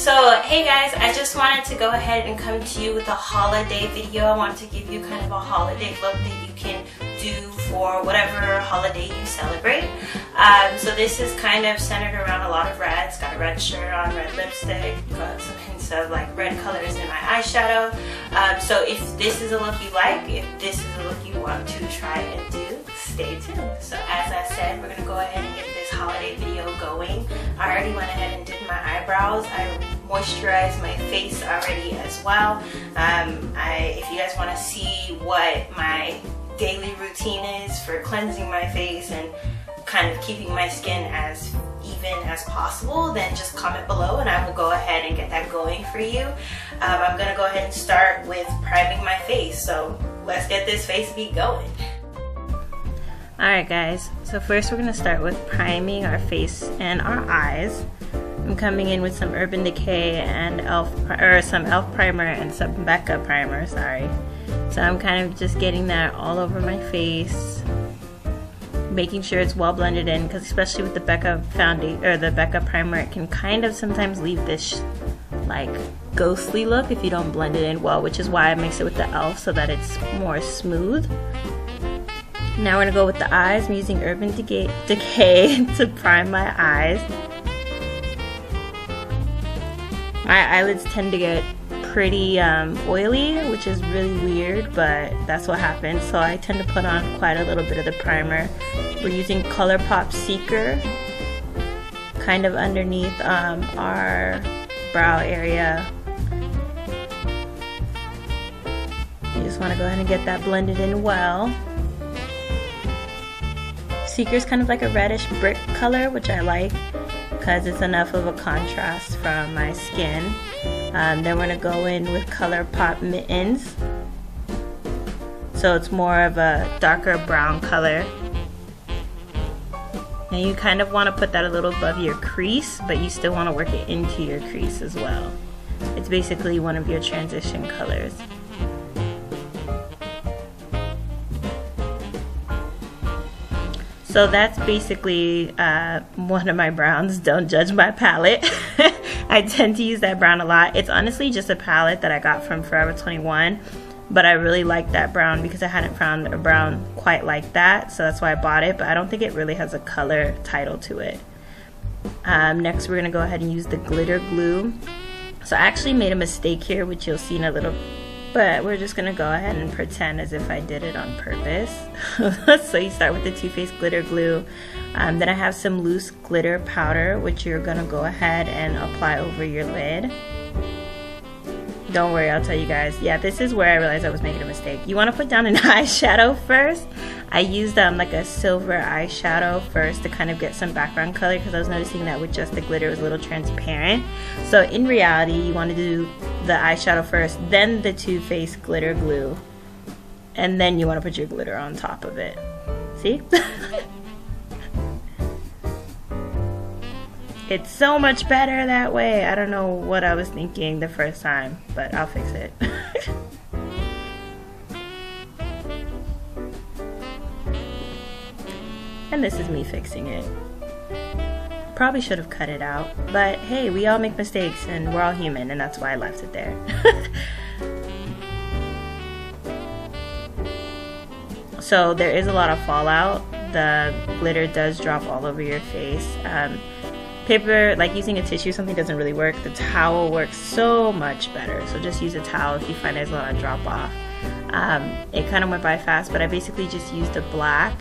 So hey guys, I just wanted to go ahead and come to you with a holiday video. I want to give you kind of a holiday look that you can do for whatever holiday you celebrate. So this is kind of centered around a lot of reds. Got a red shirt on, red lipstick, got some hints of like red colors in my eyeshadow. So if this is a look you like, if this is a look you want to try and do, stay tuned. So as I said, we're gonna go ahead and get this holiday video going. I already went ahead and did my eyebrows. I moisturized my face already as well. If you guys want to see what my daily routine is for cleansing my face and kind of keeping my skin as even as possible, then just comment below and I will go ahead and get that going for you. I'm gonna go ahead and start with priming my face, so let's get this face beat going. Alright guys, so first we're gonna start with priming our face and our eyes. I'm coming in with some Urban Decay and some e.l.f. primer and some Becca primer, sorry. So I'm kind of just getting that all over my face, making sure it's well blended in, because especially with the Becca foundation or the Becca primer, it can kind of sometimes leave this like ghostly look if you don't blend it in well, which is why I mix it with the e.l.f. so that it's more smooth. Now we're gonna go with the eyes. I'm using Urban Decay to prime my eyes. My eyelids tend to get pretty oily, which is really weird, but that's what happens. So I tend to put on quite a little bit of the primer. We're using ColourPop Seeker kind of underneath our brow area. You just want to go ahead and get that blended in well. Seeker is kind of like a reddish brick color, which I like because it's enough of a contrast from my skin. Then we're going to go in with ColourPop Mittens. So it's more of a darker brown color. And you kind of want to put that a little above your crease, but you still want to work it into your crease as well. It's basically one of your transition colors. So that's basically one of my browns. Don't judge my palette. I tend to use that brown a lot. It's honestly just a palette that I got from Forever 21, but I really like that brown because I hadn't found a brown quite like that, so that's why I bought it, but I don't think it really has a color title to it. Next we're going to go ahead and use the glitter glue. So I actually made a mistake here, which you'll see in a little, but we're just going to go ahead and pretend as if I did it on purpose. So you start with the Too Faced glitter glue. Then I have some loose glitter powder, which you're going to go ahead and apply over your lid. Don't worry, I'll tell you guys. Yeah, this is where I realized I was making a mistake. You want to put down an eyeshadow first. I used like a silver eyeshadow first to kind of get some background color, because I was noticing that with just the glitter it was a little transparent. So in reality, you want to do the eyeshadow first, then the Too Faced glitter glue, and then you want to put your glitter on top of it. See? It's so much better that way. I don't know what I was thinking the first time, but I'll fix it. And this is me fixing it. Probably should have cut it out, but hey, we all make mistakes and we're all human, and that's why I left it there. So there is a lot of fallout. The glitter does drop all over your face. Paper, like using a tissue or something, doesn't really work. The towel works so much better, so just use a towel if you find there's a lot of drop off. It kind of went by fast, but I basically just used a black,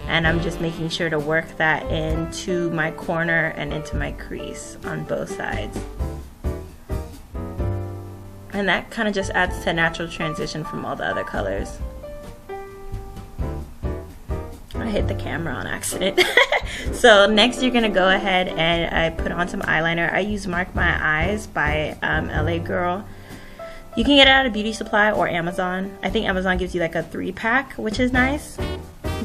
and I'm just making sure to work that into my corner and into my crease on both sides. And that kind of just adds to natural transition from all the other colors. I hit the camera on accident. So next you're gonna go ahead and I put on some eyeliner. I use Mark My Eyes by LA Girl. You can get it at a beauty supply or Amazon. I think Amazon gives you like a 3-pack, which is nice.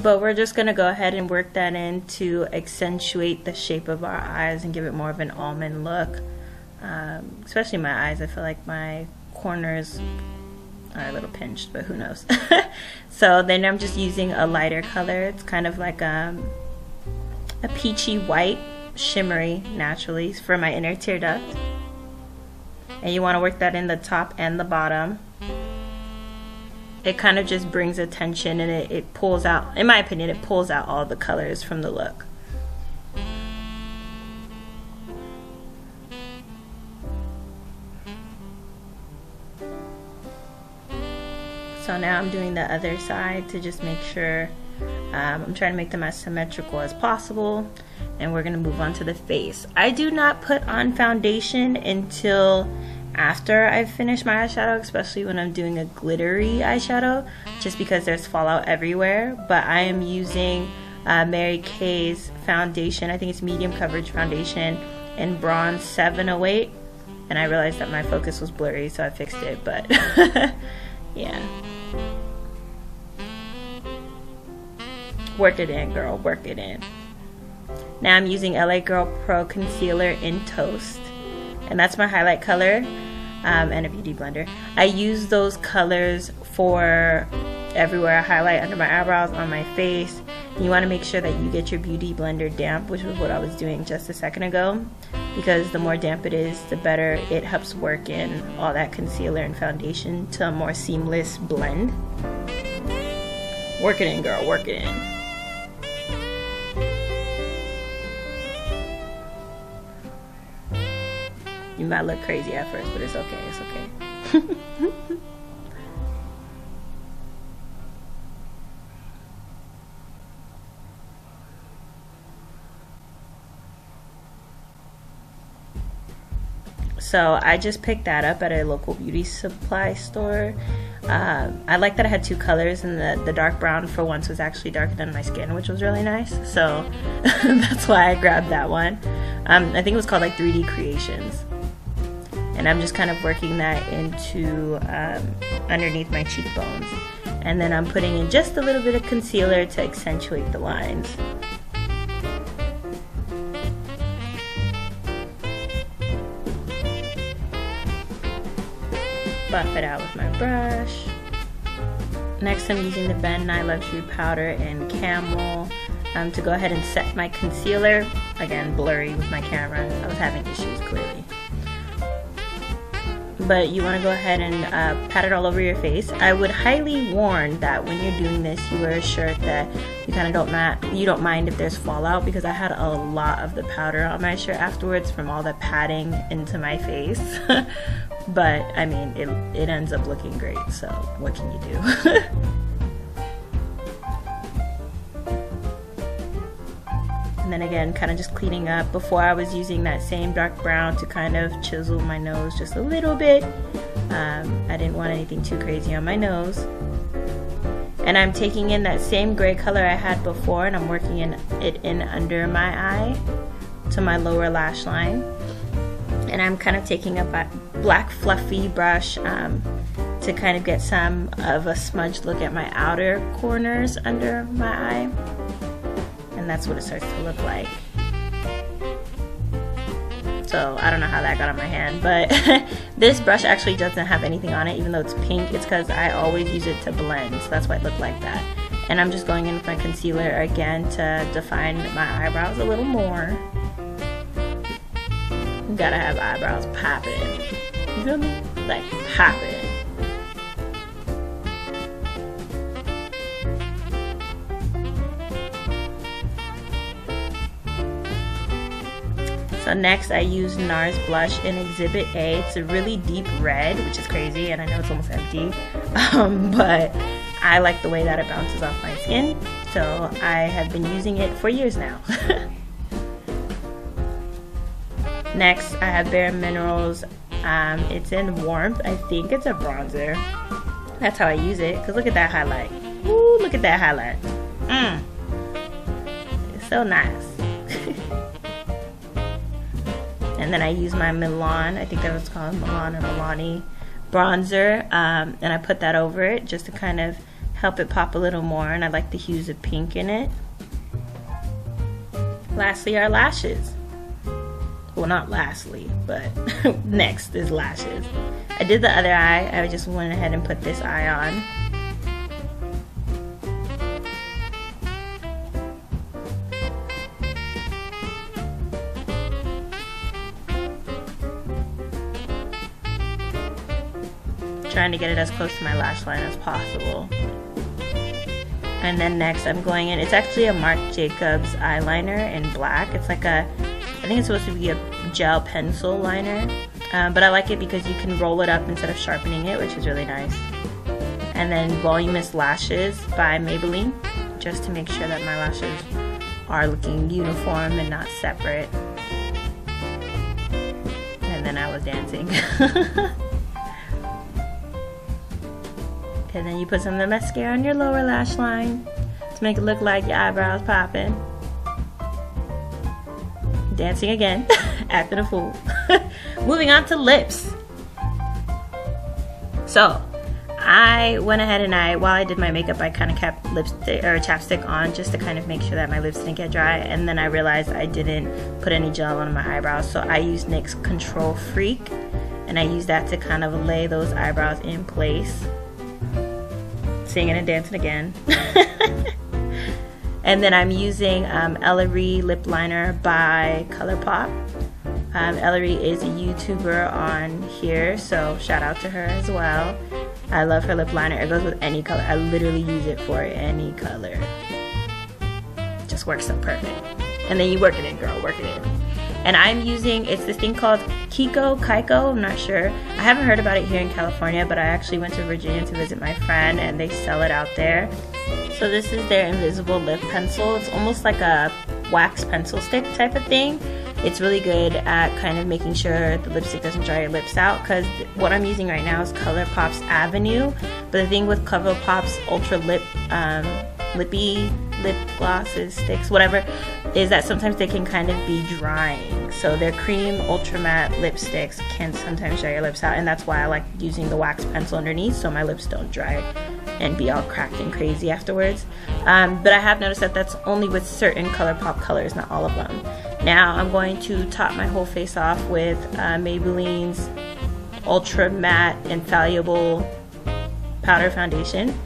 But we're just gonna go ahead and work that in to accentuate the shape of our eyes and give it more of an almond look. Especially my eyes, I feel like my corners are a little pinched, but who knows. So then I'm just using a lighter color. It's kind of like a peachy white, shimmery naturally for my inner tear duct. and you want to work that in the top and the bottom. It kind of just brings attention, and it pulls out, in my opinion, it pulls out all the colors from the look. So now I'm doing the other side to just make sure I'm trying to make them as symmetrical as possible, and we're gonna move on to the face. I do not put on foundation until after I've finished my eyeshadow, especially when I'm doing a glittery eyeshadow, just because there's fallout everywhere. But I am using Mary Kay's foundation. I think it's medium coverage foundation in bronze 708, and I realized that my focus was blurry, so I fixed it, but yeah. Work it in, girl, work it in. Now I'm using LA Girl Pro Concealer in Toast, and that's my highlight color, and a beauty blender. I use those colors for everywhere. I highlight under my eyebrows, on my face. And you want to make sure that you get your beauty blender damp, which was what I was doing just a second ago, because the more damp it is, the better it helps work in all that concealer and foundation to a more seamless blend. Work it in, girl, work it in. You might look crazy at first, but it's okay, it's okay. So I just picked that up at a local beauty supply store. I like that I had two colors, and the dark brown for once was actually darker than my skin, which was really nice. So that's why I grabbed that one. I think it was called like 3D Creations. And I'm just kind of working that into underneath my cheekbones. And then I'm putting in just a little bit of concealer to accentuate the lines. Buff it out with my brush. Next I'm using the Ben Nye Luxury Powder in Camel to go ahead and set my concealer. Again, blurry with my camera. I was having issues clearly. But you want to go ahead and pat it all over your face. I would highly warn that when you're doing this, you wear a shirt that you kind of don't mind if there's fallout, because I had a lot of the powder on my shirt afterwards from all the patting into my face. But I mean, it ends up looking great, so what can you do? And then again, kind of just cleaning up. Before I was using that same dark brown to kind of chisel my nose just a little bit. I didn't want anything too crazy on my nose. And I'm taking in that same gray color I had before, and I'm working it in under my eye to my lower lash line. And I'm kind of taking a black fluffy brush to kind of get some of a smudge look at my outer corners under my eye. And that's what it starts to look like. So I don't know how that got on my hand, but this brush actually doesn't have anything on it, even though it's pink. It's because I always use it to blend, so that's why it looked like that. And I'm just going in with my concealer again to define my eyebrows a little more. You gotta have eyebrows popping. You feel me? Like popping. So next I use NARS blush in Exhibit A. It's a really deep red, which is crazy, and I know it's almost empty, but I like the way that it bounces off my skin, so I have been using it for years now. Next I have Bare Minerals. It's in Warmth. I think it's a bronzer. That's how I use it, because look at that highlight. Ooh, look at that highlight. It's so nice. And then I use my Milan, I think that was called Milan or Milani bronzer, and I put that over it just to kind of help it pop a little more, and I like the hues of pink in it. Lastly, our lashes. Well, not lastly, but next is lashes. I did the other eye. I just went ahead and put this eye on. trying to get it as close to my lash line as possible. And then next I'm going in, it's actually a Marc Jacobs eyeliner in black. It's like a, I think it's supposed to be a gel pencil liner, but I like it because you can roll it up instead of sharpening it, which is really nice. And then Voluminous Lashes by Maybelline, just to make sure that my lashes are looking uniform and not separate. And then I was dancing. And then you put some of the mascara on your lower lash line to make it look like your eyebrows popping. Dancing again, acting a fool. Moving on to lips. So I went ahead and while I did my makeup, I kind of kept lipstick or chapstick on just to kind of make sure that my lips didn't get dry. And then I realized I didn't put any gel on my eyebrows, so I used NYX Control Freak, and I used that to kind of lay those eyebrows in place. Singing and dancing again. And then I'm using Ellery lip liner by ColourPop. Ellery is a YouTuber on here, so shout out to her as well. I love her lip liner. It goes with any color. I literally use it for any color. Just works so perfect. And then you work it in, girl, work it in. And I'm using, it's this thing called Kaiko, I'm not sure. I haven't heard about it here in California, but I actually went to Virginia to visit my friend and they sell it out there. So this is their invisible lip pencil. It's almost like a wax pencil stick type of thing. It's really good at kind of making sure the lipstick doesn't dry your lips out, because what I'm using right now is ColourPop's Avenue. But the thing with ColourPop's Ultra Lippy lip glosses, sticks, whatever, is that sometimes they can kind of be drying. So their cream ultra matte lipsticks can sometimes dry your lips out, and that's why I like using the wax pencil underneath so my lips don't dry and be all cracked and crazy afterwards. But I have noticed that that's only with certain ColourPop colors, not all of them. Now I'm going to top my whole face off with Maybelline's Ultra Matte Infallible Powder Foundation.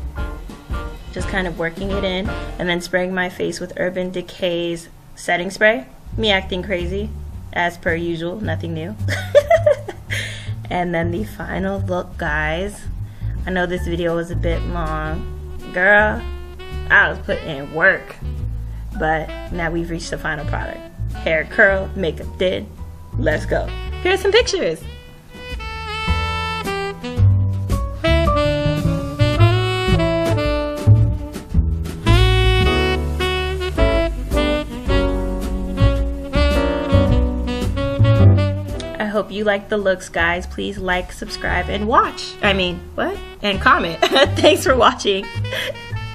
Just kind of working it in, and then spraying my face with Urban Decay's setting spray. Me acting crazy, as per usual, nothing new. And then the final look, guys. I know this video was a bit long. Girl, I was putting in work. But now we've reached the final product. Hair curl, makeup did. Let's go. Here's some pictures. I hope you like the looks, guys. Please like, subscribe, and watch. And comment. Thanks for watching.